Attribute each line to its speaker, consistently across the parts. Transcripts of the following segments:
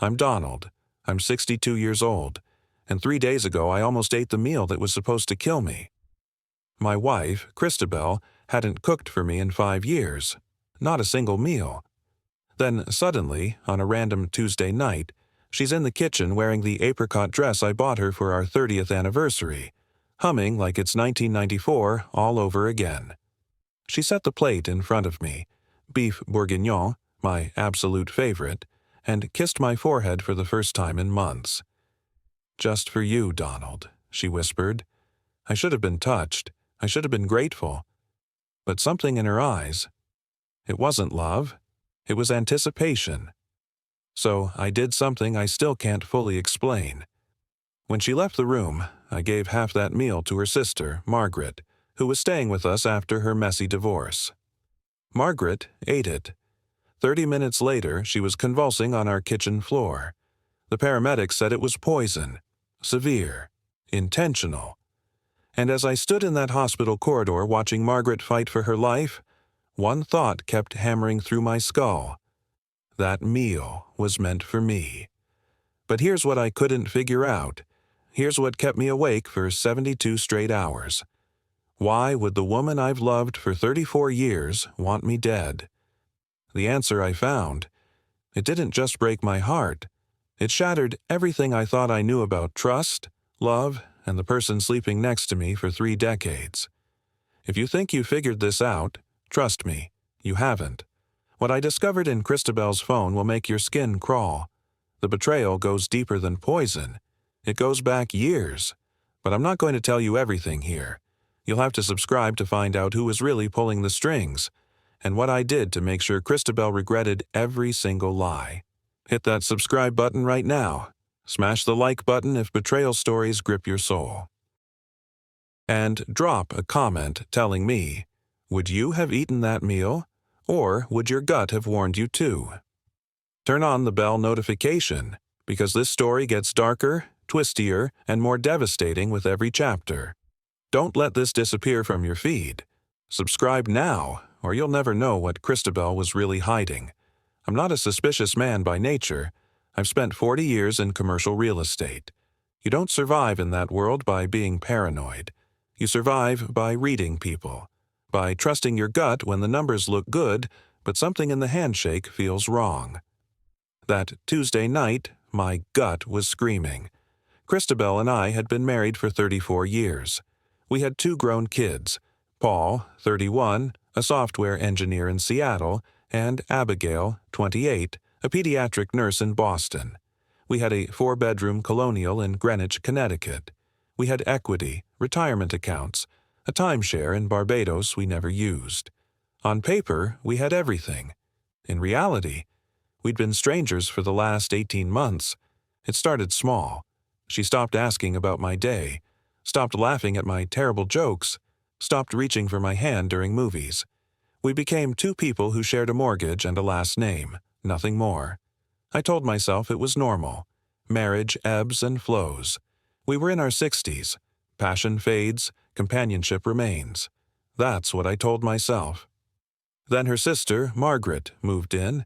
Speaker 1: I'm Donald. I'm 62 years old, and 3 days ago I almost ate the meal that was supposed to kill me. My wife, Christabel, hadn't cooked for me in 5 years. Not a single meal. Then suddenly, on a random Tuesday night, she's in the kitchen wearing the apricot dress I bought her for our 30th anniversary, humming like it's 1994 all over again. She set the plate in front of me, beef bourguignon, my absolute favorite, and kissed my forehead for the first time in months. "Just for you, Donald," she whispered. I should have been touched. I should have been grateful. But something in her eyes. It wasn't love. It was anticipation. So I did something I still can't fully explain. When she left the room, I gave half that meal to her sister, Margaret, who was staying with us after her messy divorce. Margaret ate it. 30 minutes later, she was convulsing on our kitchen floor. The paramedics said it was poison, severe, intentional. And as I stood in that hospital corridor watching Margaret fight for her life, one thought kept hammering through my skull. That meal was meant for me. But here's what I couldn't figure out. Here's what kept me awake for 72 straight hours. Why would the woman I've loved for 34 years want me dead? The answer I found. It didn't just break my heart. It shattered everything I thought I knew about trust, love, and the person sleeping next to me for 3 decades. If you think you figured this out, trust me, you haven't. What I discovered in Christabel's phone will make your skin crawl. The betrayal goes deeper than poison. It goes back years. But I'm not going to tell you everything here. You'll have to subscribe to find out who was really pulling the strings, and what I did to make sure Christabel regretted every single lie. Hit that subscribe button right now. Smash the like button if betrayal stories grip your soul. And drop a comment telling me, would you have eaten that meal, or would your gut have warned you too? Turn on the bell notification, because this story gets darker, twistier, and more devastating with every chapter. Don't let this disappear from your feed. Subscribe now, or you'll never know what Christabel was really hiding. I'm not a suspicious man by nature. I've spent 40 years in commercial real estate. You don't survive in that world by being paranoid. You survive by reading people, by trusting your gut when the numbers look good, but something in the handshake feels wrong. That Tuesday night, my gut was screaming. Christabel and I had been married for 34 years. We had 2 grown kids, Paul, 31, a software engineer in Seattle, and Abigail, 28, a pediatric nurse in Boston. We had a 4-bedroom colonial in Greenwich, Connecticut. We had equity, retirement accounts, a timeshare in Barbados we never used. On paper, we had everything. In reality, we'd been strangers for the last 18 months. It started small. She stopped asking about my day, stopped laughing at my terrible jokes, stopped reaching for my hand during movies. We became 2 people who shared a mortgage and a last name, nothing more. I told myself it was normal. Marriage ebbs and flows. We were in our 60s. Passion fades, companionship remains. That's what I told myself. Then her sister, Margaret, moved in.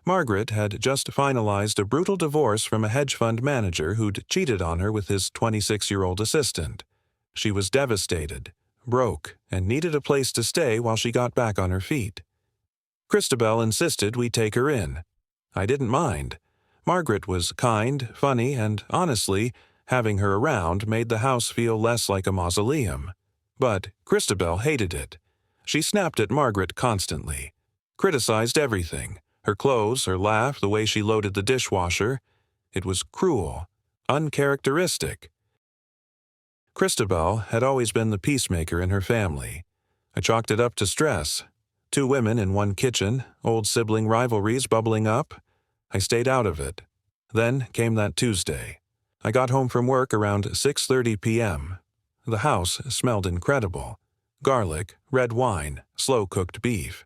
Speaker 1: Margaret had just finalized a brutal divorce from a hedge fund manager who'd cheated on her with his 26-year-old assistant. She was devastated, broke, and needed a place to stay while she got back on her feet. Christabel insisted we take her in. I didn't mind. Margaret was kind, funny, and honestly, having her around made the house feel less like a mausoleum. But Christabel hated it. She snapped at Margaret constantly, criticized everything. Her clothes, her laugh, the way she loaded the dishwasher. It was cruel, uncharacteristic. Christabel had always been the peacemaker in her family. I chalked it up to stress. 2 women in one kitchen, old sibling rivalries bubbling up. I stayed out of it. Then came that Tuesday. I got home from work around 6:30 p.m. The house smelled incredible. Garlic, red wine, slow-cooked beef.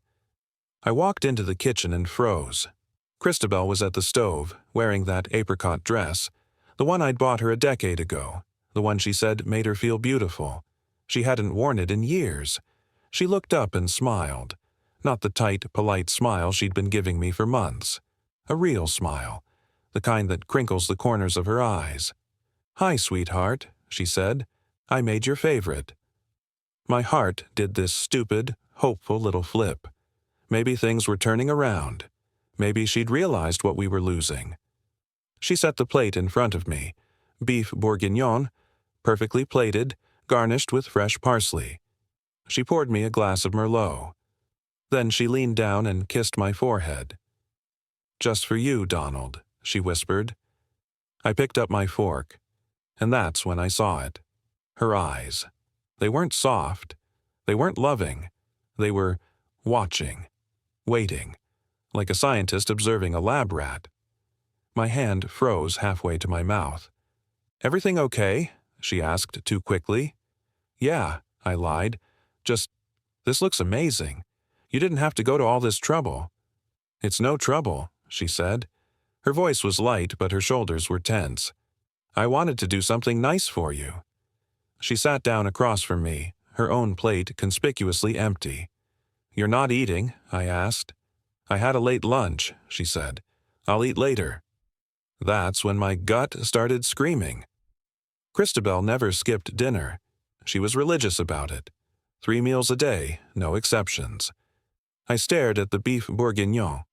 Speaker 1: I walked into the kitchen and froze. Christabel was at the stove, wearing that apricot dress, the one I'd bought her a decade ago, the one she said made her feel beautiful. She hadn't worn it in years. She looked up and smiled. Not the tight, polite smile she'd been giving me for months. A real smile. the kind that crinkles the corners of her eyes. "Hi, sweetheart," she said. "I made your favorite." My heart did this stupid, hopeful little flip. Maybe things were turning around. Maybe she'd realized what we were losing. She set the plate in front of me. Beef bourguignon, perfectly plated, garnished with fresh parsley. She poured me a glass of Merlot. Then she leaned down and kissed my forehead. "Just for you, Donald," she whispered. I picked up my fork, and that's when I saw it. Her eyes. They weren't soft. They weren't loving. They were watching, waiting, like a scientist observing a lab rat. My hand froze halfway to my mouth. "Everything okay?" she asked too quickly. "Yeah," I lied. This looks amazing. You didn't have to go to all this trouble." "It's no trouble," she said. Her voice was light, but her shoulders were tense. "I wanted to do something nice for you." She sat down across from me, her own plate conspicuously empty. "You're not eating?" I asked. "I had a late lunch," she said. "I'll eat later." That's when my gut started screaming. Christabel never skipped dinner. She was religious about it. 3 meals a day, no exceptions. I stared at the beef bourguignon.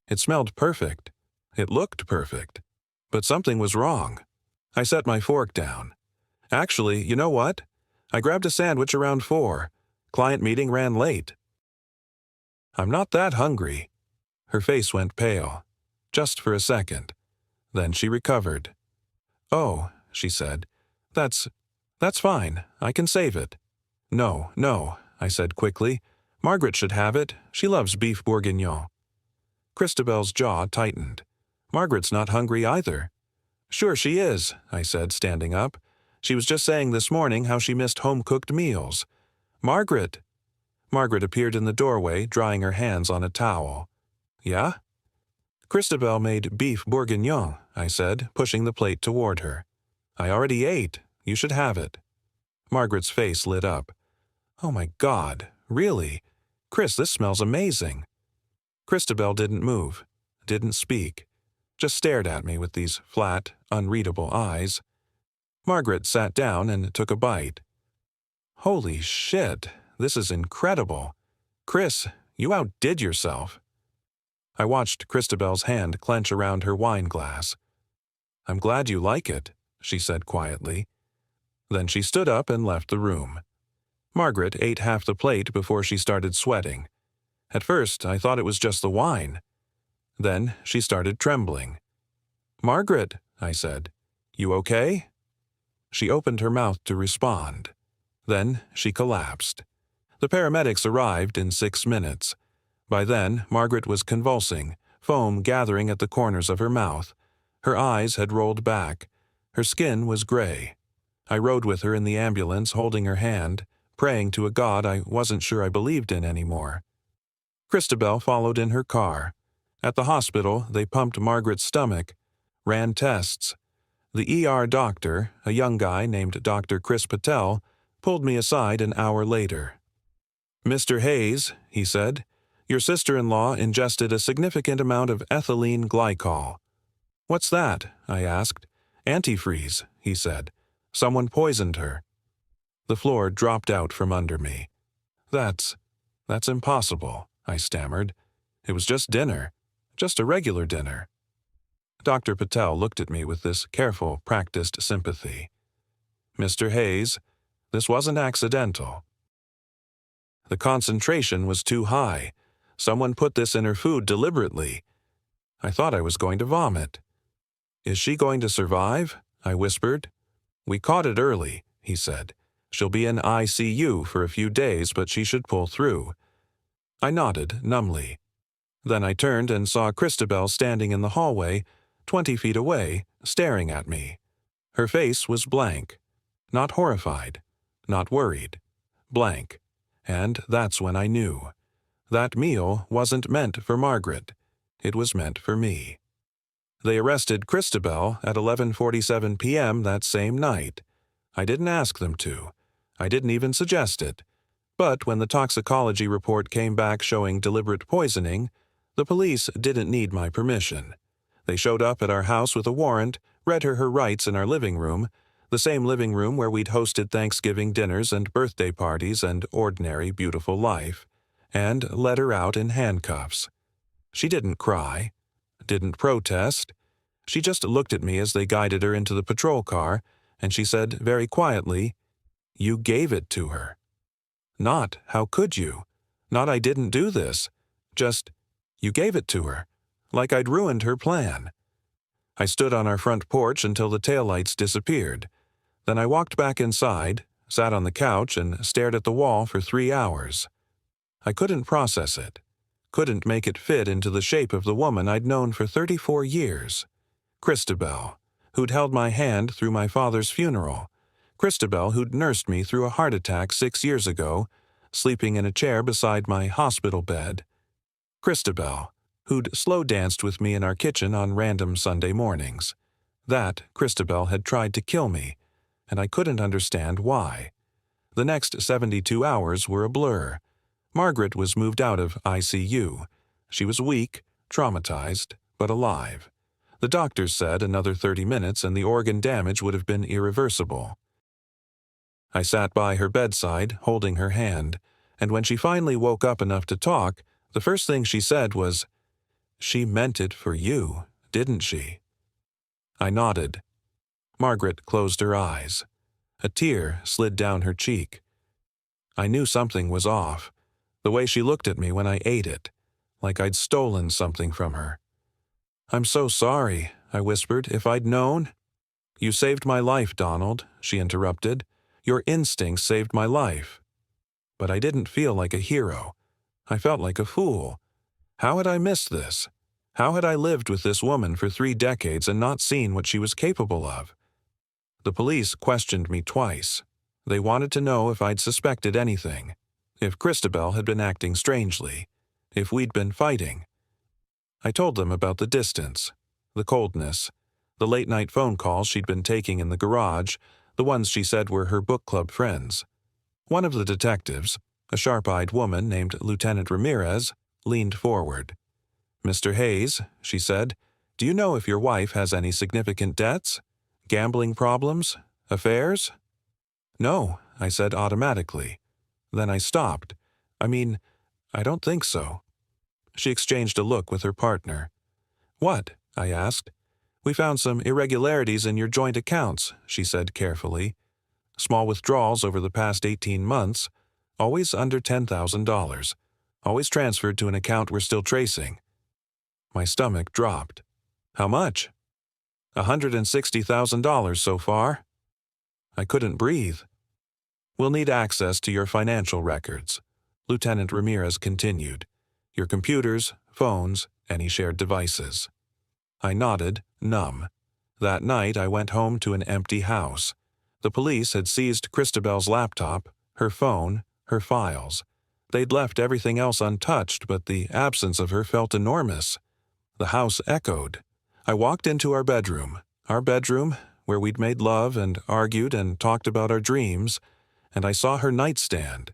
Speaker 1: It smelled perfect. It looked perfect. But something was wrong. I set my fork down. "Actually, you know what? I grabbed a sandwich around 4. Client meeting ran late." "I'm not that hungry." Her face went pale. Just for a second. Then she recovered. "Oh," she said. That's fine. I can save it." No, I said quickly. "Margaret should have it. She loves beef bourguignon." Christabel's jaw tightened. "Margaret's not hungry either." "Sure she is," I said, standing up. "She was just saying this morning how she missed home-cooked meals." "Margaret!" Margaret appeared in the doorway, drying her hands on a towel. "Yeah?" "Christabel made beef bourguignon," I said, pushing the plate toward her. "I already ate. You should have it." Margaret's face lit up. "Oh my God, really? Chris, this smells amazing." Christabel didn't move, didn't speak, just stared at me with these flat, unreadable eyes. Margaret sat down and took a bite. "Holy shit, this is incredible. Chris, you outdid yourself." I watched Christabel's hand clench around her wine glass. "I'm glad you like it," she said quietly. Then she stood up and left the room. Margaret ate half the plate before she started sweating. At first, I thought it was just the wine. Then she started trembling. "Margaret," I said, "you okay?" She opened her mouth to respond. Then she collapsed. The paramedics arrived in 6 minutes. By then, Margaret was convulsing, foam gathering at the corners of her mouth. Her eyes had rolled back. Her skin was gray. I rode with her in the ambulance, holding her hand, praying to a God I wasn't sure I believed in anymore. Christabel followed in her car. At the hospital, they pumped Margaret's stomach, ran tests. The ER doctor, a young guy named Dr. Chris Patel, pulled me aside an hour later. "Mr. Hayes," he said, "your sister-in-law ingested a significant amount of ethylene glycol." "What's that?" I asked. "Antifreeze," he said. "Someone poisoned her." The floor dropped out from under me. That's impossible," I stammered. "It was just dinner. Just a regular dinner." Dr. Patel looked at me with this careful, practiced sympathy. "Mr. Hayes, this wasn't accidental. The concentration was too high. Someone put this in her food deliberately." I thought I was going to vomit. "Is she going to survive?" I whispered. "We caught it early," he said. "She'll be in ICU for a few days, but she should pull through." I nodded numbly. Then I turned and saw Christabel standing in the hallway, 20 feet away, staring at me. Her face was blank. Not horrified. Not worried. Blank. And that's when I knew. That meal wasn't meant for Margaret. It was meant for me. They arrested Christabel at 11:47 p.m. that same night. I didn't ask them to. I didn't even suggest it. But when the toxicology report came back showing deliberate poisoning, the police didn't need my permission. They showed up at our house with a warrant, read her rights in our living room, the same living room where we'd hosted Thanksgiving dinners and birthday parties and ordinary, beautiful life, and let her out in handcuffs. She didn't cry, didn't protest. She just looked at me as they guided her into the patrol car, and she said very quietly, "You gave it to her." Not, "How could you?" Not, "I didn't do this." Just, "You gave it to her." Like I'd ruined her plan. I stood on our front porch until the taillights disappeared. Then I walked back inside, sat on the couch, and stared at the wall for 3 hours. I couldn't process it. Couldn't make it fit into the shape of the woman I'd known for 34 years. Christabel, who'd held my hand through my father's funeral. Christabel, who'd nursed me through a heart attack 6 years ago, sleeping in a chair beside my hospital bed. Christabel, who'd slow danced with me in our kitchen on random Sunday mornings. That Christabel had tried to kill me, and I couldn't understand why. The next 72 hours were a blur. Margaret was moved out of ICU. She was weak, traumatized, but alive. The doctors said another 30 minutes and the organ damage would have been irreversible. I sat by her bedside, holding her hand, and when she finally woke up enough to talk, the first thing she said was, "She meant it for you, didn't she?" I nodded. Margaret closed her eyes. A tear slid down her cheek. I knew something was off, the way she looked at me when I ate it, like I'd stolen something from her. "I'm so sorry," I whispered, "if I'd known." "You saved my life, Donald," she interrupted. "Your instincts saved my life." But I didn't feel like a hero. I felt like a fool. How had I missed this? How had I lived with this woman for 3 decades and not seen what she was capable of? The police questioned me twice. They wanted to know if I'd suspected anything, if Christabel had been acting strangely, if we'd been fighting. I told them about the distance, the coldness, the late-night phone calls she'd been taking in the garage, the ones she said were her book club friends. One of the detectives, a sharp-eyed woman named Lieutenant Ramirez, leaned forward. "Mr. Hayes," she said, "do you know if your wife has any significant debts? Gambling problems? Affairs?" "No," I said automatically. Then I stopped. I don't think so." She exchanged a look with her partner. "What?" I asked. "We found some irregularities in your joint accounts," she said carefully. "Small withdrawals over the past 18 months, always under $10,000, always transferred to an account we're still tracing." My stomach dropped. "How much?" $160,000 so far." I couldn't breathe. "We'll need access to your financial records," Lieutenant Ramirez continued. "Your computers, phones, any shared devices." I nodded, numb. That night I went home to an empty house. The police had seized Christabel's laptop, her phone, her files. They'd left everything else untouched, but the absence of her felt enormous. The house echoed. I walked into our bedroom, where we'd made love and argued and talked about our dreams, and I saw her nightstand.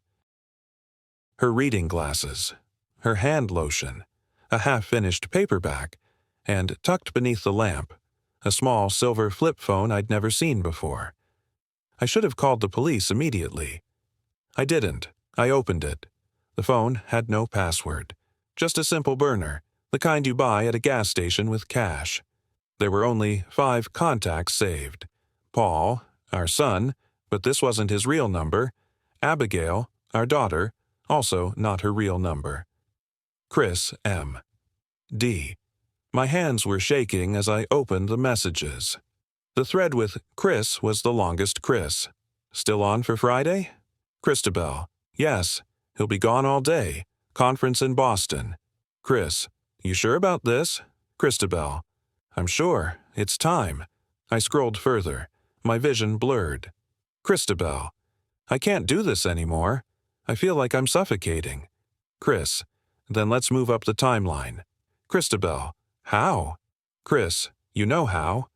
Speaker 1: Her reading glasses, her hand lotion, a half-finished paperback, and tucked beneath the lamp, a small silver flip phone I'd never seen before. I should have called the police immediately. I didn't. I opened it. The phone had no password, just a simple burner, the kind you buy at a gas station with cash. There were only 5 contacts saved. Paul, our son, but this wasn't his real number. Abigail, our daughter, also not her real number. Chris M. D. My hands were shaking as I opened the messages. The thread with Chris was the longest. Chris. "Still on for Friday?" Christabel. "Yes. He'll be gone all day. Conference in Boston." Chris. "You sure about this?" Christabel. "I'm sure. It's time." I scrolled further. My vision blurred. Christabel. "I can't do this anymore. I feel like I'm suffocating." Chris. "Then let's move up the timeline." Christabel. "How?" Chris. "You know how."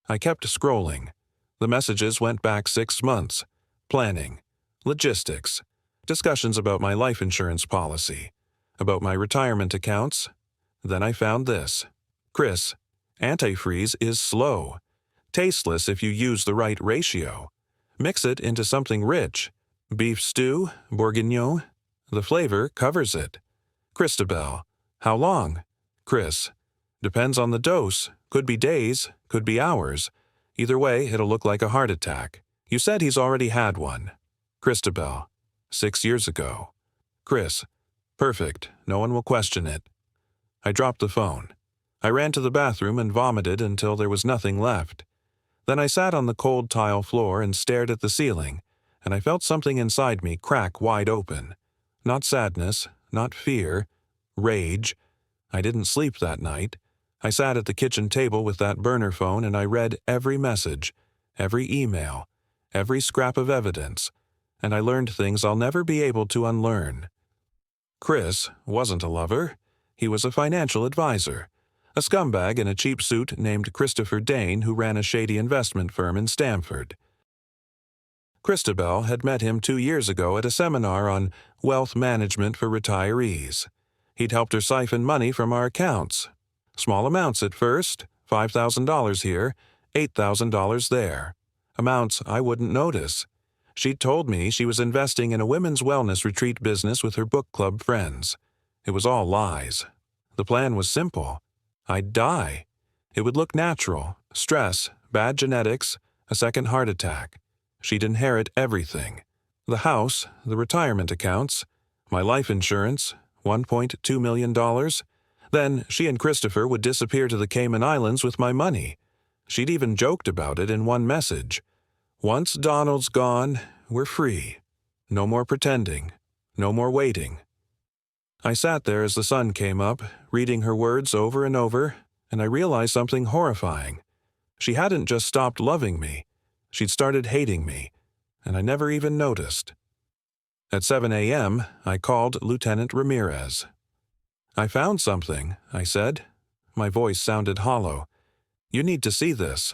Speaker 1: I kept scrolling. The messages went back 6 months. Planning. Logistics. Discussions about my life insurance policy. About my retirement accounts. Then I found this. Chris. Antifreeze is slow, tasteless if you use the right ratio. Mix it into something rich. Beef stew, bourguignon. The flavor covers it. Christabel. How long? Chris. Depends on the dose. Could be days, could be hours. Either way, it'll look like a heart attack. You said he's already had one. Christabel. 6 years ago. Chris. Perfect. No one will question it. I dropped the phone. I ran to the bathroom and vomited until there was nothing left. Then I sat on the cold tile floor and stared at the ceiling, and I felt something inside me crack wide open. Not sadness, not fear, rage. I didn't sleep that night. I sat at the kitchen table with that burner phone and I read every message, every email, every scrap of evidence, and I learned things I'll never be able to unlearn. Chris wasn't a lover. He was a financial advisor, a scumbag in a cheap suit named Christopher Dane who ran a shady investment firm in Stamford. Christabel had met him 2 years ago at a seminar on wealth management for retirees. He'd helped her siphon money from our accounts. Small amounts at first, $5,000 here, $8,000 there. Amounts I wouldn't notice. She'd told me she was investing in a women's wellness retreat business with her book club friends. It was all lies. The plan was simple. I'd die. It would look natural. Stress, bad genetics, a second heart attack. She'd inherit everything. The house, the retirement accounts, my life insurance, $1.2 million. Then she and Christopher would disappear to the Cayman Islands with my money. She'd even joked about it in one message. Once Donald's gone, we're free. No more pretending. No more waiting. I sat there as the sun came up, reading her words over and over, and I realized something horrifying. She hadn't just stopped loving me. She'd started hating me, and I never even noticed. At 7 a.m., I called Lieutenant Ramirez. I found something, I said. My voice sounded hollow. You need to see this.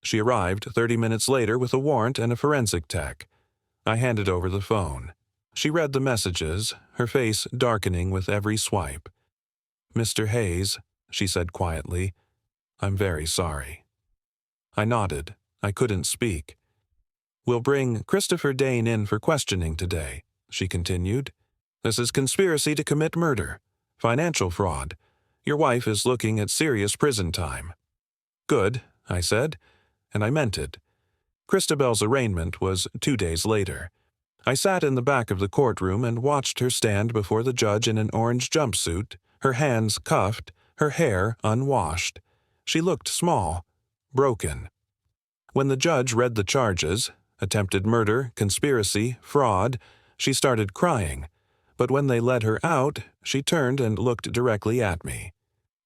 Speaker 1: She arrived 30 minutes later with a warrant and a forensic tech. I handed over the phone. She read the messages, her face darkening with every swipe. Mr. Hayes, she said quietly, I'm very sorry. I nodded. I couldn't speak. We'll bring Christopher Dane in for questioning today, she continued. This is conspiracy to commit murder, financial fraud. Your wife is looking at serious prison time. Good, I said, and I meant it. Christabel's arraignment was 2 days later. I sat in the back of the courtroom and watched her stand before the judge in an orange jumpsuit, her hands cuffed, her hair unwashed. She looked small, broken. When the judge read the charges, attempted murder, conspiracy, fraud, she started crying. But when they led her out, she turned and looked directly at me.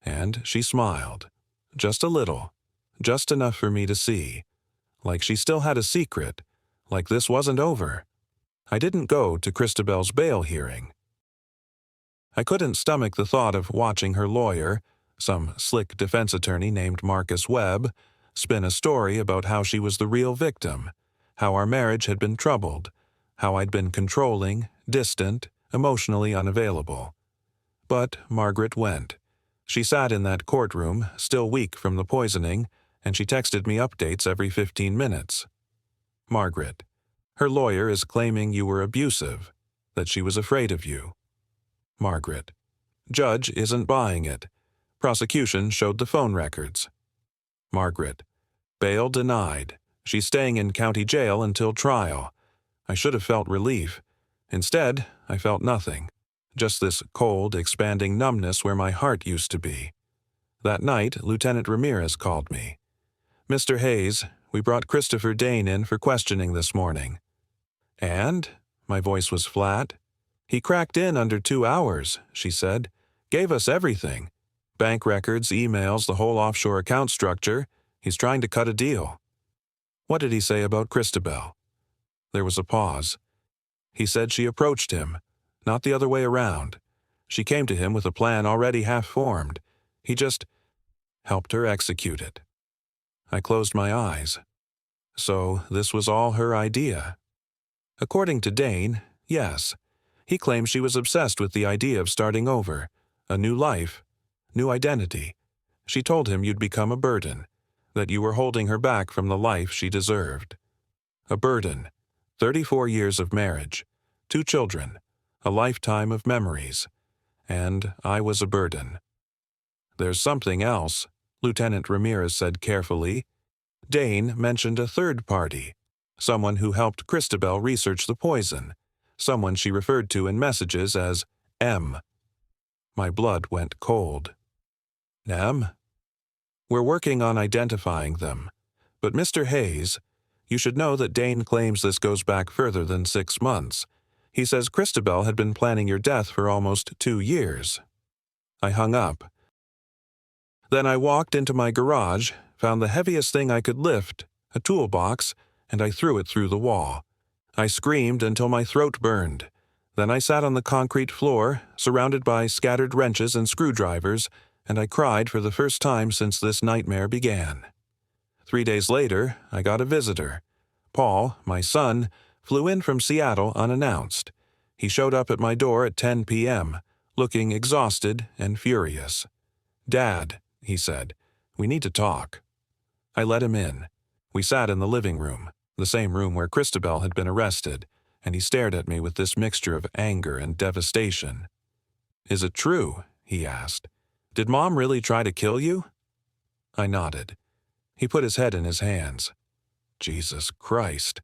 Speaker 1: And she smiled. Just a little. Just enough for me to see. Like she still had a secret. Like this wasn't over. I didn't go to Christabel's bail hearing. I couldn't stomach the thought of watching her lawyer, some slick defense attorney named Marcus Webb, spin a story about how she was the real victim, how our marriage had been troubled, how I'd been controlling, distant, emotionally unavailable. But Margaret went. She sat in that courtroom, still weak from the poisoning, and she texted me updates every 15 minutes. Margaret, her lawyer is claiming you were abusive, that she was afraid of you. Margaret, judge isn't buying it. Prosecution showed the phone records. Margaret, bail denied. She's staying in county jail until trial. I should have felt relief. Instead, I felt nothing. Just this cold, expanding numbness where my heart used to be. That night, Lieutenant Ramirez called me. Mr. Hayes, we brought Christopher Dane in for questioning this morning. And? My voice was flat. He cracked in under 2 hours, she said. Gave us everything. Bank records, emails, the whole offshore account structure. He's trying to cut a deal. What did he say about Christabel? There was a pause. He said she approached him, not the other way around. She came to him with a plan already half-formed. He just helped her execute it. I closed my eyes. So this was all her idea. According to Dane, yes. He claimed she was obsessed with the idea of starting over, a new life, new identity. She told him you'd become a burden, that you were holding her back from the life she deserved. A burden. 34 years of marriage, 2 children, a lifetime of memories, and I was a burden. There's something else, Lieutenant Ramirez said carefully. Dane mentioned a third party, someone who helped Christabel research the poison, someone she referred to in messages as M. My blood went cold. M? We're working on identifying them, but Mr. Hayes, you should know that Dane claims this goes back further than 6 months. He says Christabel had been planning your death for almost 2 years. I hung up. Then I walked into my garage, found the heaviest thing I could lift, a toolbox, and I threw it through the wall. I screamed until my throat burned. Then I sat on the concrete floor, surrounded by scattered wrenches and screwdrivers, and I cried for the first time since this nightmare began. 3 days later, I got a visitor. Paul, my son, flew in from Seattle unannounced. He showed up at my door at 10 p.m., looking exhausted and furious. "Dad," he said, "we need to talk." I let him in. We sat in the living room, the same room where Christabel had been arrested, and he stared at me with this mixture of anger and devastation. "Is it true?" he asked. "Did Mom really try to kill you?" I nodded. He put his head in his hands. Jesus Christ.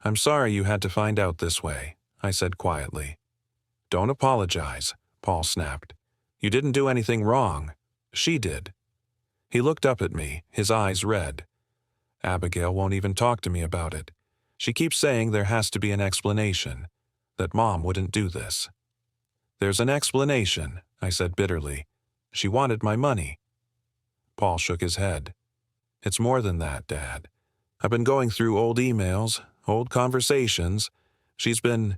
Speaker 1: "I'm sorry you had to find out this way," I said quietly. "Don't apologize," Paul snapped. "You didn't do anything wrong. She did." He looked up at me, his eyes red. "Abigail won't even talk to me about it. She keeps saying there has to be an explanation, that Mom wouldn't do this." "There's an explanation," I said bitterly. "She wanted my money." Paul shook his head. "It's more than that, Dad. I've been going through old emails, old conversations. She's been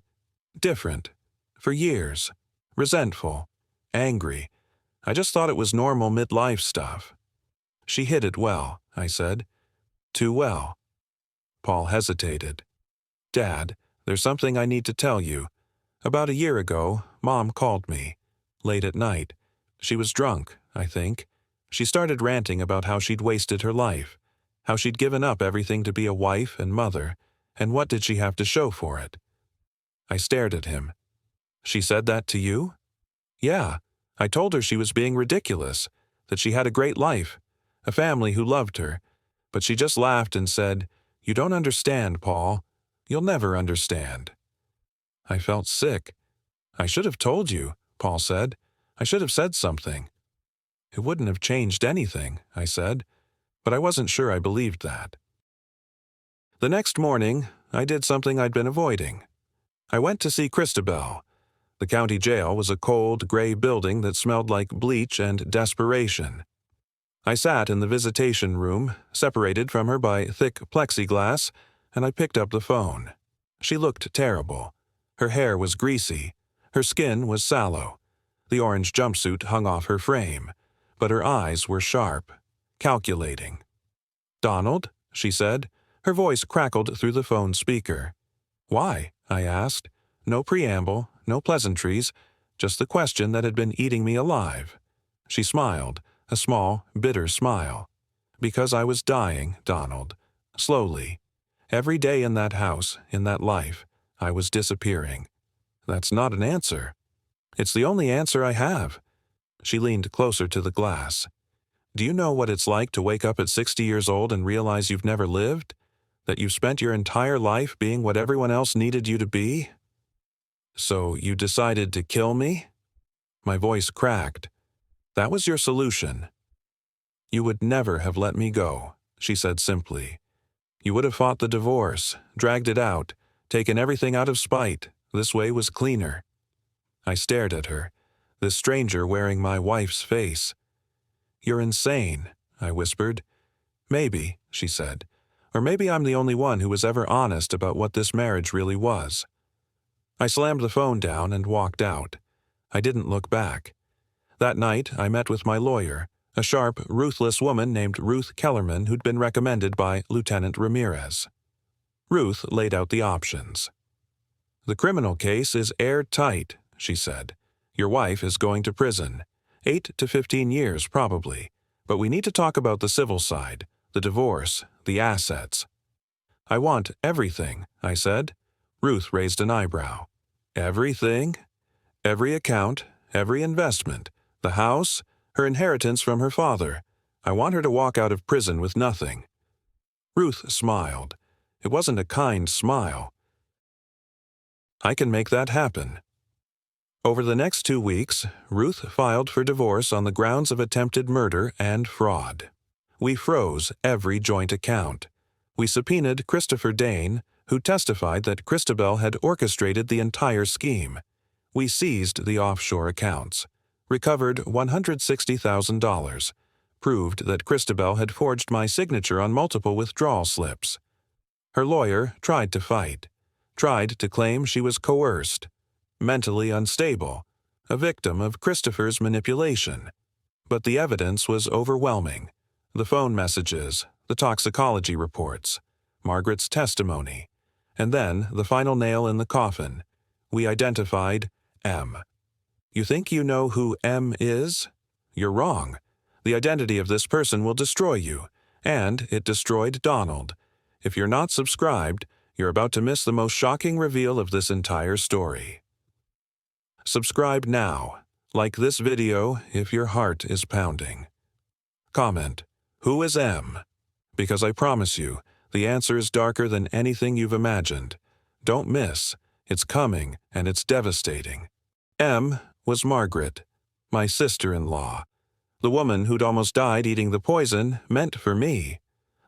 Speaker 1: different. For years. Resentful. Angry. I just thought it was normal midlife stuff." "She hid it well," I said. "Too well." Paul hesitated. "Dad, there's something I need to tell you. About a year ago, Mom called me. Late at night. She was drunk, I think. She started ranting about how she'd wasted her life, how she'd given up everything to be a wife and mother, and what did she have to show for it?" I stared at him. "She said that to you?" "Yeah. I told her she was being ridiculous, that she had a great life, a family who loved her, but she just laughed and said, 'You don't understand, Paul. You'll never understand.'" I felt sick. "I should have told you," Paul said. "I should have said something." "It wouldn't have changed anything," I said, but I wasn't sure I believed that. The next morning, I did something I'd been avoiding. I went to see Christabel. The county jail was a cold, gray building that smelled like bleach and desperation. I sat in the visitation room, separated from her by thick plexiglass, and I picked up the phone. She looked terrible. Her hair was greasy. Her skin was sallow. The orange jumpsuit hung off her frame, but her eyes were sharp, calculating. "Donald?" she said. Her voice crackled through the phone speaker. "Why?" I asked. No preamble, no pleasantries, just the question that had been eating me alive. She smiled, a small, bitter smile. "Because I was dying, Donald. Slowly. Every day in that house, in that life, I was disappearing." "That's not an answer." "It's the only answer I have." She leaned closer to the glass. "Do you know what it's like to wake up at 60 years old and realize you've never lived? That you've spent your entire life being what everyone else needed you to be?" "So you decided to kill me?" My voice cracked. "That was your solution." "You would never have let me go," she said simply. "You would have fought the divorce, dragged it out, taken everything out of spite. This way was cleaner." I stared at her, this stranger wearing my wife's face. "You're insane," I whispered. "Maybe," she said. "Or maybe I'm the only one who was ever honest about what this marriage really was." I slammed the phone down and walked out. I didn't look back. That night, I met with my lawyer, a sharp, ruthless woman named Ruth Kellerman who'd been recommended by Lieutenant Ramirez. Ruth laid out the options. "The criminal case is airtight," she said. "Your wife is going to prison. 8 to 15 years, probably. But we need to talk about the civil side, the divorce, the assets. I want everything, I said. Ruth raised an eyebrow. Everything? Every account, every investment, the house, her inheritance from her father. I want her to walk out of prison with nothing. Ruth smiled. It wasn't a kind smile. I can make that happen. Over the next 2 weeks, Ruth filed for divorce on the grounds of attempted murder and fraud. We froze every joint account. We subpoenaed Christopher Dane, who testified that Christabel had orchestrated the entire scheme. We seized the offshore accounts, recovered $160,000, proved that Christabel had forged my signature on multiple withdrawal slips. Her lawyer tried to fight, tried to claim she was coerced, mentally unstable, a victim of Christopher's manipulation. But the evidence was overwhelming. The phone messages, the toxicology reports, Margaret's testimony, and then the final nail in the coffin. We identified M. You think you know who M is? You're wrong. The identity of this person will destroy you, and it destroyed Donald. If you're not subscribed, you're about to miss the most shocking reveal of this entire story. Subscribe now. Like this video if your heart is pounding. Comment, who is M? Because I promise you, the answer is darker than anything you've imagined. Don't miss. It's coming, and it's devastating. M was Margaret, my sister-in-law. The woman who'd almost died eating the poison meant for me.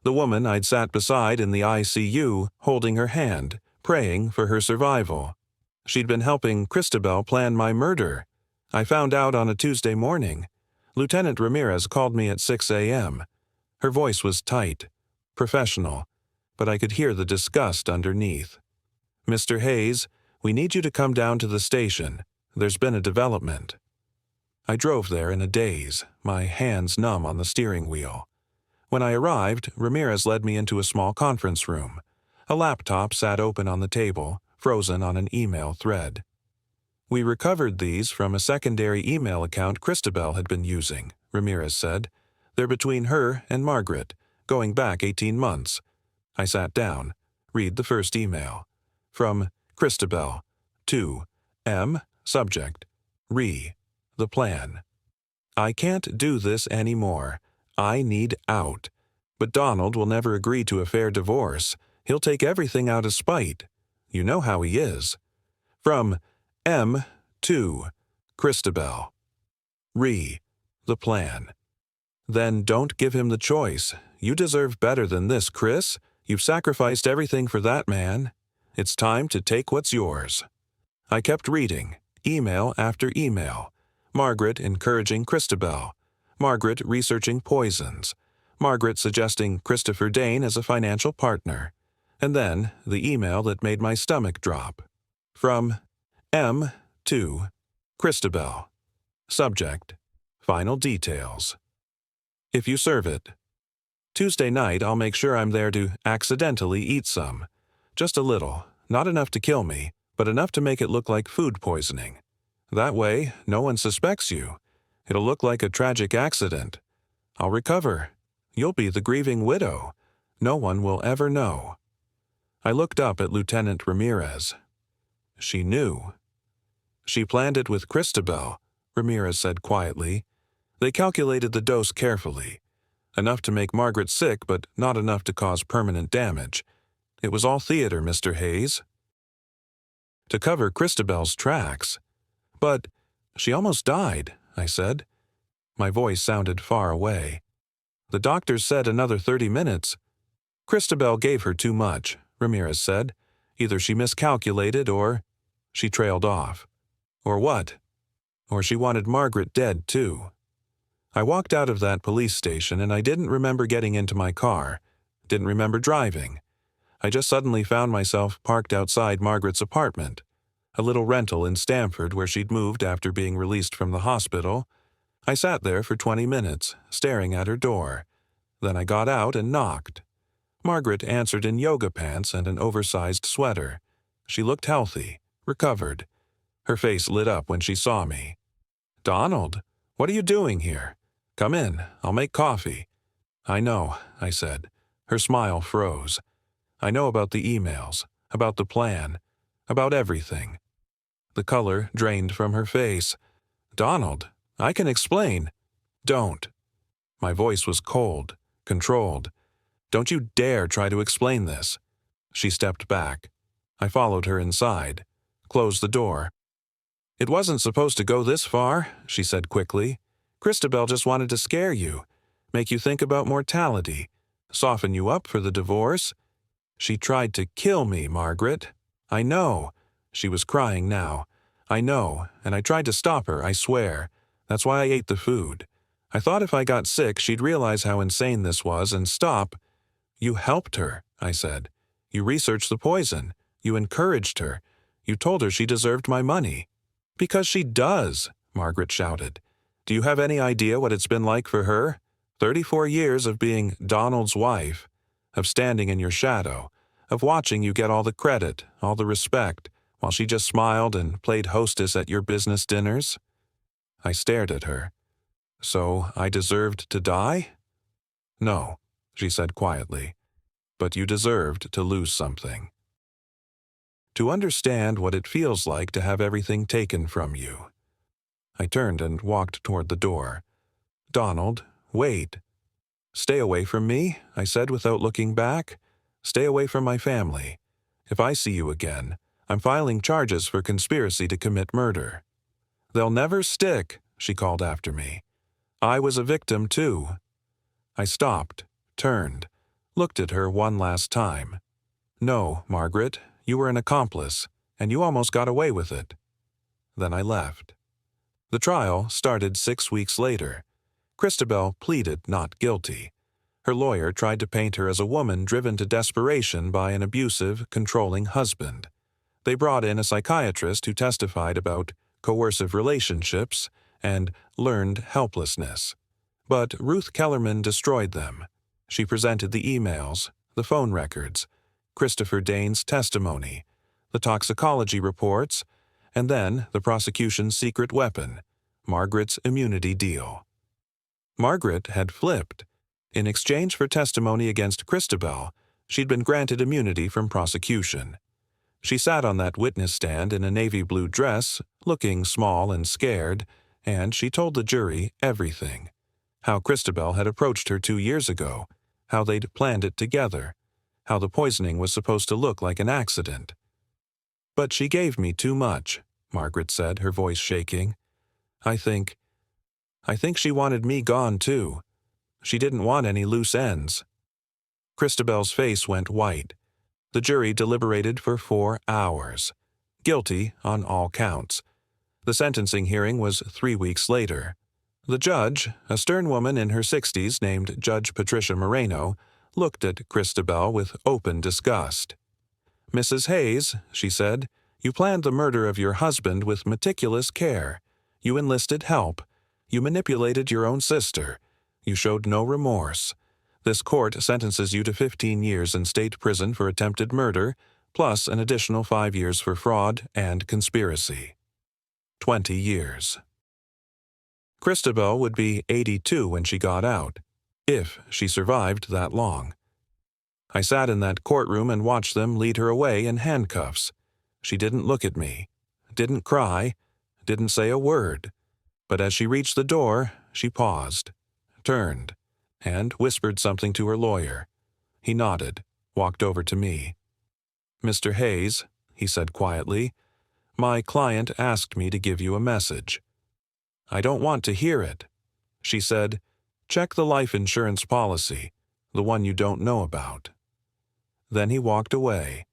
Speaker 1: The woman I'd sat beside in the ICU, holding her hand, praying for her survival. She'd been helping Christabel plan my murder. I found out on a Tuesday morning. Lieutenant Ramirez called me at 6 a.m. Her voice was tight, professional, but I could hear the disgust underneath. Mr. Hayes, we need you to come down to the station. There's been a development. I drove there in a daze, my hands numb on the steering wheel. When I arrived, Ramirez led me into a small conference room. A laptop sat open on the table, frozen on an email thread. We recovered these from a secondary email account Christabel had been using, Ramirez said. They're between her and Margaret, going back 18 months. I sat down. Read the first email. From Christabel. To M. Subject. The plan. I can't do this anymore. I need out. But Donald will never agree to a fair divorce. He'll take everything out of spite. You know how he is. From M. To Christabel. The plan. Then don't give him the choice. You deserve better than this, Chris. You've sacrificed everything for that man. It's time to take what's yours. I kept reading, email after email. Margaret encouraging Christabel. Margaret researching poisons. Margaret suggesting Christopher Dane as a financial partner. And then the email that made my stomach drop. From M. To Christabel. Subject. Final details. If you serve it. Tuesday night I'll make sure I'm there to accidentally eat some. Just a little, not enough to kill me, but enough to make it look like food poisoning. That way, no one suspects you. It'll look like a tragic accident. I'll recover. You'll be the grieving widow. No one will ever know. I looked up at Lieutenant Ramirez. She knew. She planned it with Christabel, Ramirez said quietly. They calculated the dose carefully. Enough to make Margaret sick, but not enough to cause permanent damage. It was all theater, Mr. Hayes. To cover Christabel's tracks. But she almost died, I said. My voice sounded far away. The doctors said another 30 minutes. Christabel gave her too much, Ramirez said. Either she miscalculated or she trailed off. Or what? Or she wanted Margaret dead, too. I walked out of that police station and I didn't remember getting into my car. Didn't remember driving. I just suddenly found myself parked outside Margaret's apartment. A little rental in Stamford where she'd moved after being released from the hospital. I sat there for 20 minutes, staring at her door. Then I got out and knocked. Margaret answered in yoga pants and an oversized sweater. She looked healthy, recovered. Her face lit up when she saw me. "Donald, what are you doing here?" Come in, I'll make coffee. I know, I said. Her smile froze. I know about the emails, about the plan, about everything. The color drained from her face. Donald, I can explain. Don't. My voice was cold, controlled. Don't you dare try to explain this. She stepped back. I followed her inside, closed the door. It wasn't supposed to go this far, she said quickly. Christabel just wanted to scare you, make you think about mortality, soften you up for the divorce. She tried to kill me, Margaret. I know. She was crying now. I know, and I tried to stop her, I swear. That's why I ate the food. I thought if I got sick, she'd realize how insane this was and stop. You helped her, I said. You researched the poison. You encouraged her. You told her she deserved my money. Because she does, Margaret shouted. Do you have any idea what it's been like for her? 34 years of being Donald's wife, of standing in your shadow, of watching you get all the credit, all the respect, while she just smiled and played hostess at your business dinners? I stared at her. So I deserved to die? No, she said quietly, but you deserved to lose something. To understand what it feels like to have everything taken from you. I turned and walked toward the door. Donald, wait. Stay away from me, I said without looking back. Stay away from my family. If I see you again, I'm filing charges for conspiracy to commit murder. They'll never stick, she called after me. I was a victim too. I stopped, turned, looked at her one last time. No, Margaret, you were an accomplice, and you almost got away with it. Then I left. The trial started 6 weeks later. Christabel pleaded not guilty. Her lawyer tried to paint her as a woman driven to desperation by an abusive, controlling husband. They brought in a psychiatrist who testified about coercive relationships and learned helplessness. But Ruth Kellerman destroyed them. She presented the emails, the phone records, Christopher Dane's testimony, the toxicology reports, and then the prosecution's secret weapon, Margaret's immunity deal. Margaret had flipped. In exchange for testimony against Christabel, she'd been granted immunity from prosecution. She sat on that witness stand in a navy blue dress, looking small and scared, and she told the jury everything. How Christabel had approached her 2 years ago, how they'd planned it together, how the poisoning was supposed to look like an accident. But she gave me too much, Margaret said, her voice shaking. I think she wanted me gone too. She didn't want any loose ends. Christabel's face went white. The jury deliberated for 4 hours. Guilty on all counts. The sentencing hearing was 3 weeks later. The judge, a stern woman in her 60s named Judge Patricia Moreno, looked at Christabel with open disgust. Mrs. Hayes, she said, you planned the murder of your husband with meticulous care. You enlisted help. You manipulated your own sister. You showed no remorse. This court sentences you to 15 years in state prison for attempted murder, plus an additional 5 years for fraud and conspiracy. 20 years. Christabel would be 82 when she got out, if she survived that long. I sat in that courtroom and watched them lead her away in handcuffs. She didn't look at me, didn't cry, didn't say a word. But as she reached the door, she paused, turned, and whispered something to her lawyer. He nodded, walked over to me. Mr. Hayes, he said quietly, my client asked me to give you a message. I don't want to hear it. She said, check the life insurance policy, the one you don't know about. Then he walked away.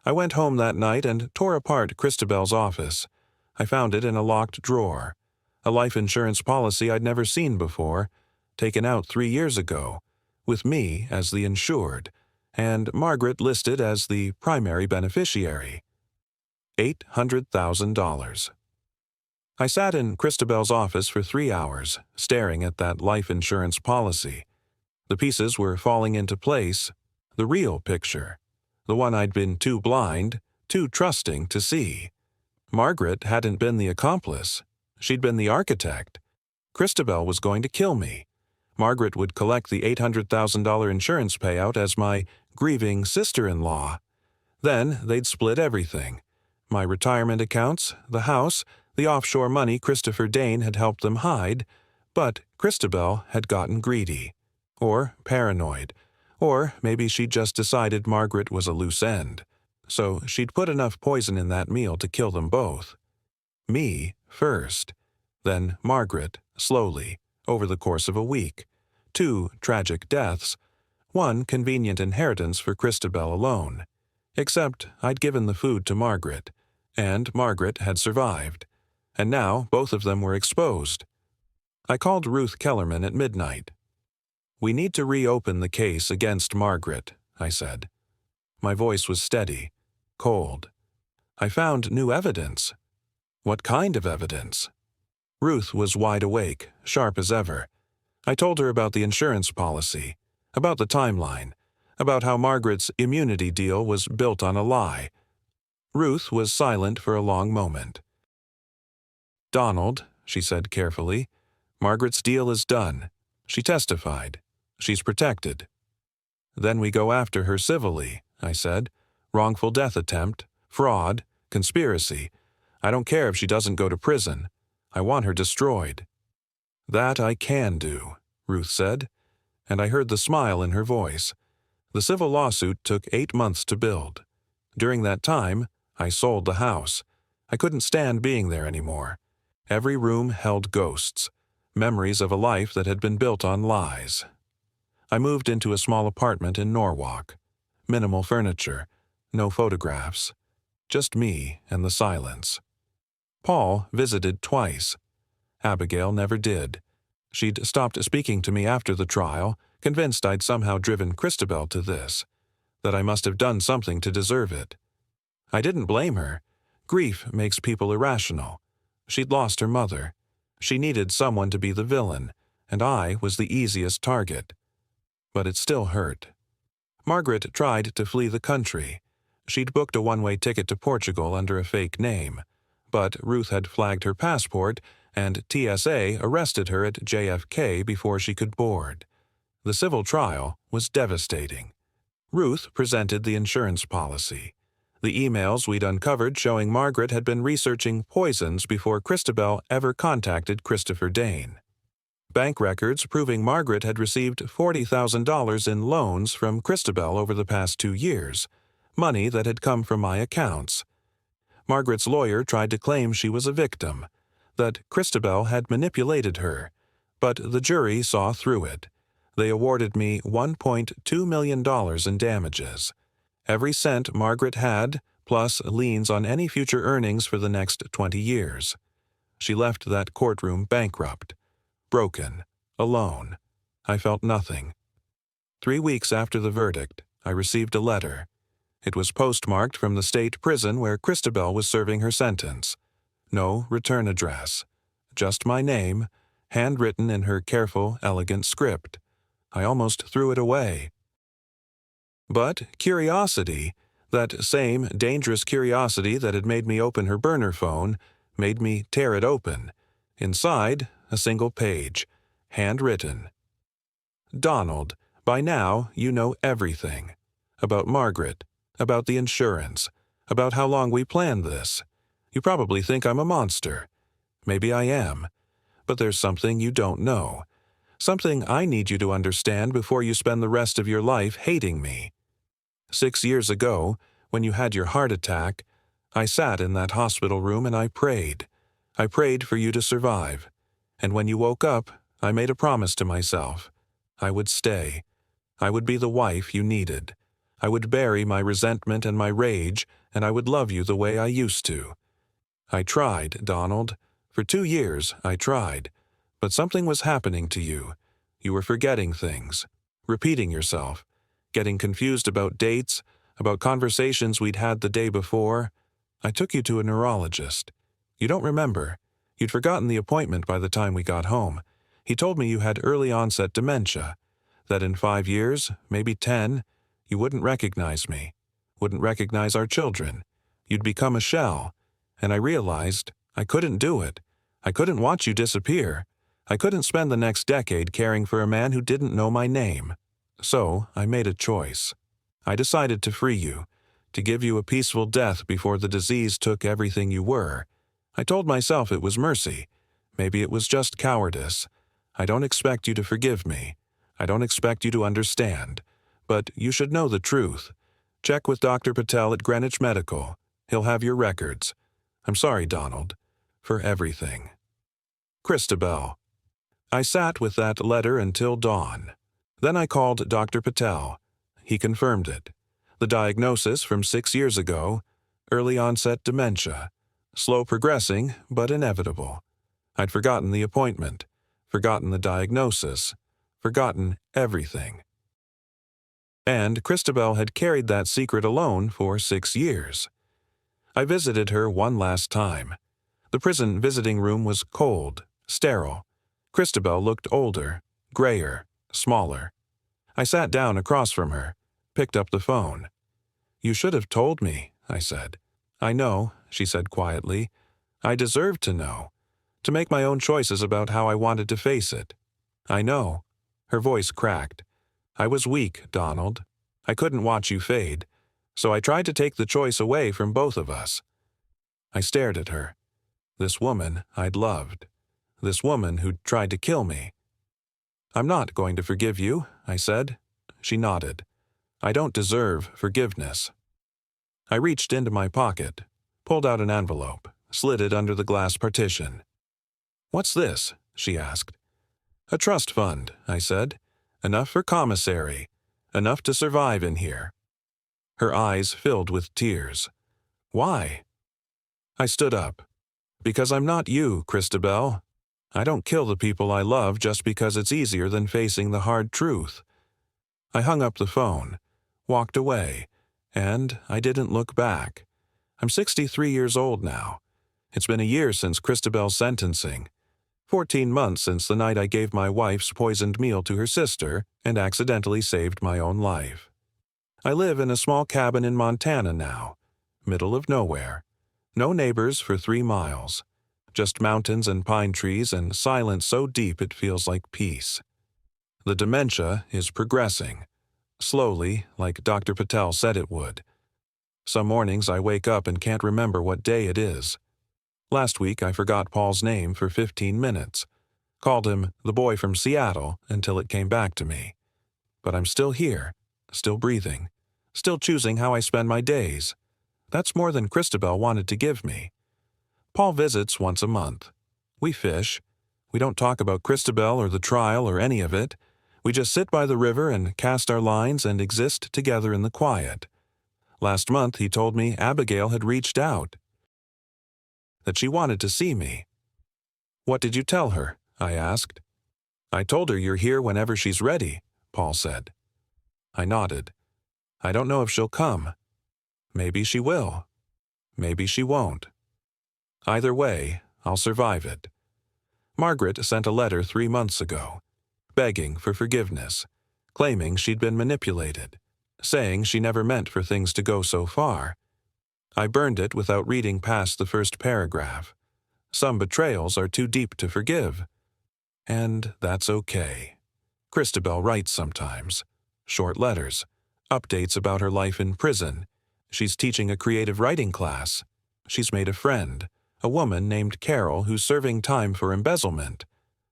Speaker 1: I went home that night and tore apart Christabel's office. I found it in a locked drawer. A life insurance policy I'd never seen before, taken out 3 years ago, with me as the insured, and Margaret listed as the primary beneficiary. $800,000. I sat in Christabel's office for 3 hours, staring at that life insurance policy. The pieces were falling into place, the real picture, the one I'd been too blind, too trusting to see. Margaret hadn't been the accomplice. She'd been the architect. Christabel was going to kill me. Margaret would collect the $800,000 insurance payout as my grieving sister-in-law. Then they'd split everything. My retirement accounts, the house, the offshore money Christopher Dane had helped them hide, but Christabel had gotten greedy. Or paranoid. Or maybe she'd just decided Margaret was a loose end. So she'd put enough poison in that meal to kill them both. Me first. Then Margaret, slowly, over the course of a week. 2 tragic deaths. 1 convenient inheritance for Christabel alone. Except I'd given the food to Margaret, and Margaret had survived. And now both of them were exposed. I called Ruth Kellerman at midnight. "We need to reopen the case against Margaret," I said. My voice was steady, cold. "I found new evidence." "What kind of evidence?" Ruth was wide awake, sharp as ever. I told her about the insurance policy, about the timeline, about how Margaret's immunity deal was built on a lie. Ruth was silent for a long moment. "Donald," she said carefully, "Margaret's deal is done. She testified. She's protected." "Then we go after her civilly," I said. "Wrongful death attempt, fraud, conspiracy. I don't care if she doesn't go to prison. I want her destroyed." "That I can do," Ruth said, and I heard the smile in her voice. The civil lawsuit took 8 months to build. During that time, I sold the house. I couldn't stand being there anymore. Every room held ghosts, memories of a life that had been built on lies. I moved into a small apartment in Norwalk. Minimal furniture, no photographs. Just me and the silence. Paul visited twice. Abigail never did. She'd stopped speaking to me after the trial, convinced I'd somehow driven Christabel to this, that I must have done something to deserve it. I didn't blame her. Grief makes people irrational. She'd lost her mother. She needed someone to be the villain, and I was the easiest target. But it still hurt. Margaret tried to flee the country. She'd booked a one-way ticket to Portugal under a fake name, but Ruth had flagged her passport, and TSA arrested her at JFK before she could board. The civil trial was devastating. Ruth presented the insurance policy. The emails we'd uncovered showing Margaret had been researching poisons before Christabel ever contacted Christopher Dane. Bank records proving Margaret had received $40,000 in loans from Christabel over the past 2 years, money that had come from my accounts. Margaret's lawyer tried to claim she was a victim, that Christabel had manipulated her, but the jury saw through it. They awarded me $1.2 million in damages. Every cent Margaret had, plus liens on any future earnings for the next 20 years. She left that courtroom bankrupt, broken, alone. I felt nothing. 3 weeks after the verdict, I received a letter. It was postmarked from the state prison where Christabel was serving her sentence. No return address. Just my name, handwritten in her careful, elegant script. I almost threw it away. But curiosity, that same dangerous curiosity that had made me open her burner phone, made me tear it open. Inside, a single page, handwritten. "Donald, by now you know everything. About Margaret, about the insurance, about how long we planned this. You probably think I'm a monster. Maybe I am. But there's something you don't know. Something I need you to understand before you spend the rest of your life hating me. 6 years ago, when you had your heart attack, I sat in that hospital room and I prayed. I prayed for you to survive. And when you woke up, I made a promise to myself. I would stay. I would be the wife you needed. I would bury my resentment and my rage, and I would love you the way I used to. I tried, Donald. For 2 years, I tried. But something was happening to you. You were forgetting things, repeating yourself, getting confused about dates, about conversations we'd had the day before. I took you to a neurologist. You don't remember. You'd forgotten the appointment by the time we got home. He told me you had early-onset dementia, that in 5 years, maybe 10, you wouldn't recognize me, wouldn't recognize our children. You'd become a shell. And I realized I couldn't do it. I couldn't watch you disappear. I couldn't spend the next decade caring for a man who didn't know my name. So I made a choice. I decided to free you, to give you a peaceful death before the disease took everything you were. I told myself it was mercy. Maybe it was just cowardice. I don't expect you to forgive me. I don't expect you to understand. But you should know the truth. Check with Dr. Patel at Greenwich Medical. He'll have your records. I'm sorry, Donald, for everything. Christabel. I sat with that letter until dawn. Then I called Dr. Patel. He confirmed it. The diagnosis from 6 years ago, early-onset dementia. Slow progressing, but inevitable. I'd forgotten the appointment, forgotten the diagnosis, forgotten everything. And Christabel had carried that secret alone for 6 years. I visited her one last time. The prison visiting room was cold, sterile. Christabel looked older, grayer, smaller. I sat down across from her, picked up the phone. "You should have told me," I said. "I know," she said quietly. "I deserved to know, to make my own choices about how I wanted to face it. I know." Her voice cracked. "I was weak, Donald. I couldn't watch you fade, so I tried to take the choice away from both of us." I stared at her. This woman I'd loved. This woman who'd tried to kill me. "I'm not going to forgive you," I said. She nodded. "I don't deserve forgiveness." I reached into my pocket, pulled out an envelope, slid it under the glass partition. "What's this?" she asked. "A trust fund," I said. "Enough for commissary. Enough to survive in here." Her eyes filled with tears. "Why?" I stood up. "Because I'm not you, Christabel. I don't kill the people I love just because it's easier than facing the hard truth." I hung up the phone, walked away, and I didn't look back. I'm 63 years old now. It's been a year since Christabel's sentencing. 14 months since the night I gave my wife's poisoned meal to her sister and accidentally saved my own life. I live in a small cabin in Montana now, middle of nowhere. No neighbors for 3 miles. Just mountains and pine trees and silence so deep it feels like peace. The dementia is progressing. Slowly, like Dr. Patel said it would. Some mornings I wake up and can't remember what day it is. Last week I forgot Paul's name for 15 minutes. Called him the boy from Seattle until it came back to me. But I'm still here, still breathing, still choosing how I spend my days. That's more than Christabel wanted to give me. Paul visits once a month. We fish. We don't talk about Christabel or the trial or any of it. We just sit by the river and cast our lines and exist together in the quiet. Last month he told me Abigail had reached out, that she wanted to see me. "What did you tell her?" I asked. "I told her you're here whenever she's ready," Paul said. I nodded. "I don't know if she'll come. Maybe she will. Maybe she won't. Either way, I'll survive it." Margaret sent a letter 3 months ago, begging for forgiveness, claiming she'd been manipulated, saying she never meant for things to go so far. I burned it without reading past the first paragraph. Some betrayals are too deep to forgive. And that's okay. Christabel writes sometimes. Short letters. Updates about her life in prison. She's teaching a creative writing class. She's made a friend, a woman named Carol who's serving time for embezzlement.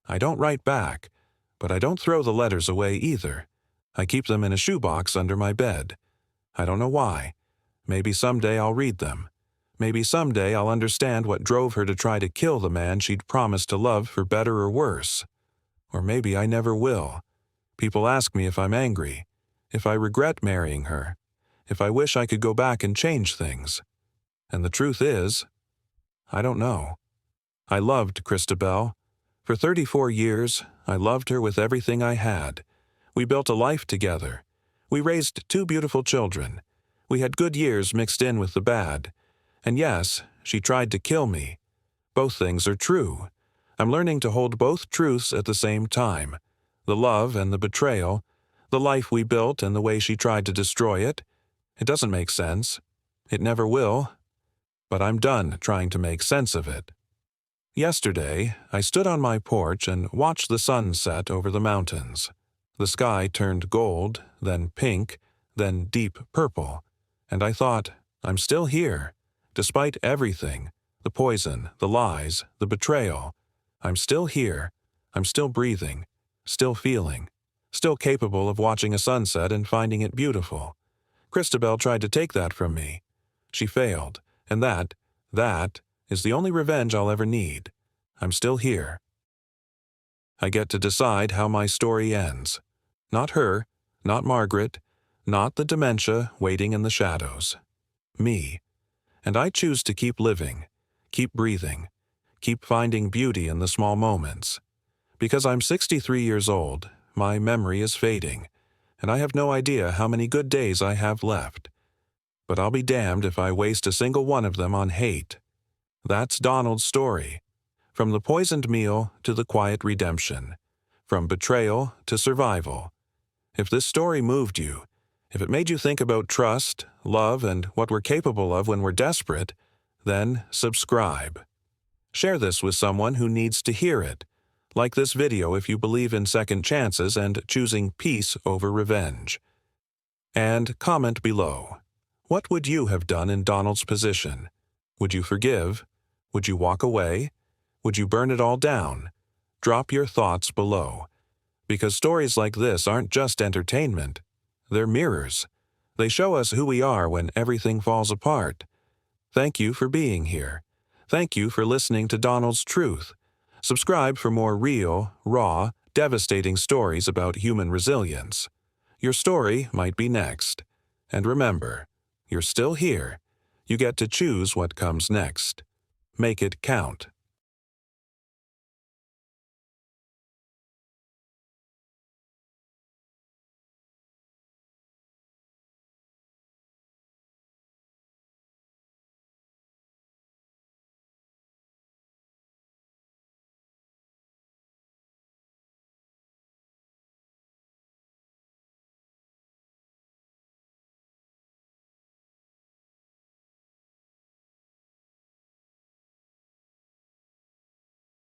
Speaker 1: I don't write back, but I don't throw the letters away either. I keep them in a shoebox under my bed. I don't know why. Maybe someday I'll read them. Maybe someday I'll understand what drove her to try to kill the man she'd promised to love for better or worse. Or maybe I never will. People ask me if I'm angry, if I regret marrying her, if I wish I could go back and change things. And the truth is, I don't know. I loved Christabel. For 34 years, I loved her with everything I had. We built a life together. We raised 2 beautiful children. We had good years mixed in with the bad. And yes, she tried to kill me. Both things are true. I'm learning to hold both truths at the same time. The love and the betrayal, the life we built and the way she tried to destroy it. It doesn't make sense. It never will. But I'm done trying to make sense of it. Yesterday, I stood on my porch and watched the sun set over the mountains. The sky turned gold, then pink, then deep purple, and I thought, I'm still here. Despite everything, the poison, the lies, the betrayal, I'm still here. I'm still breathing, still feeling, still capable of watching a sunset and finding it beautiful. Christabel tried to take that from me. She failed, and that is the only revenge I'll ever need. I'm still here. I get to decide how my story ends. Not her, not Margaret, not the dementia waiting in the shadows. Me. And I choose to keep living, keep breathing, keep finding beauty in the small moments. Because I'm 63 years old, my memory is fading, and I have no idea how many good days I have left. But I'll be damned if I waste a single one of them on hate. That's Donald's story. From the poisoned meal to the quiet redemption. From betrayal to survival. If this story moved you, if it made you think about trust, love, and what we're capable of when we're desperate, then subscribe. Share this with someone who needs to hear it. Like this video if you believe in second chances and choosing peace over revenge. And comment below. What would you have done in Donald's position? Would you forgive? Would you walk away? Would you burn it all down? Drop your thoughts below. Because stories like this aren't just entertainment. They're mirrors. They show us who we are when everything falls apart. Thank you for being here. Thank you for listening to Donald's Truth. Subscribe for more real, raw, devastating stories about human resilience. Your story might be next. And remember, you're still here. You get to choose what comes next. Make it count.